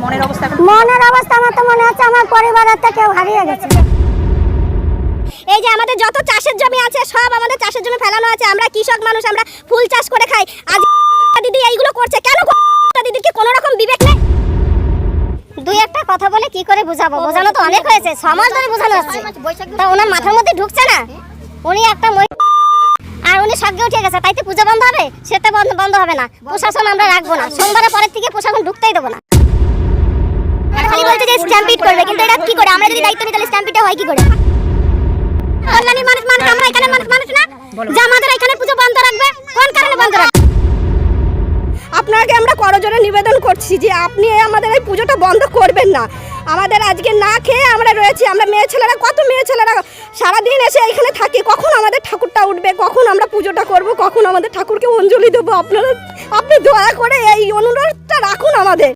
মনের অবস্থা? মনের অবস্থা আমার তো মনে হচ্ছে আমার পরিবারের থেকে কেউ হারিয়ে গেছে। এই যে আমাদের যত চাষের জমি আছে সব আমাদের চাষের জমি ফেলানো আছে। আমরা কৃষক মানুষ, আমরা ফুল চাষ করে খাই। আজ দিদি এইগুলো করছে কেন? দিদির কি কোনো রকম বিবেক নেই? দুই একটা কথা বলে কি করে বুঝাবো? বোঝানো তো অনেক হয়েছে, সমাজ ধরে বোঝানো হচ্ছে, তা ওনার মাথার মধ্যে ঢুকছে না। উনি একটা আর উনি সঙ্গে উঠে গেছে, তাইতে পূজা বন্ধ হবে? সেটা বন্ধ হবে না। প্রশাসন আমরা রাখবো না, সোমবারের পরের থেকে প্রশাসন ঢুকতেই দেবো না। খালি বলছে যে স্ট্যাম্পিড করবে, কিন্তু এটা কি করে? আমরা যদি দায়িত্ব নিই তাহলে স্ট্যাম্পিডটা হয় কি করে? কল্যাণী মানুষ আমরা এখানে মানুষ না যে আমাদের এখানে পুজো বন্ধ রাখবে? কোন কারণে বন্ধ রাখবে? আপনাকে আমরা করজোড়ে নিবেদন করছি যে আপনি আমাদের এই পুজোটা বন্ধ করবেন না। আমাদের আজকে না খেয়ে আমরা রয়েছি, আমরা মেয়ে ছেলেরা, কত মেয়ে ছেলেরা সারাদিন এসে এখানে থাকি। কখন আমাদের ঠাকুরটা উঠবে, কখন আমরা পুজোটা করব, কখন আমাদের ঠাকুরকে অঞ্জলি দেবো? আপনি দয়া করে এই অনুরোধটা রাখুন আমাদের।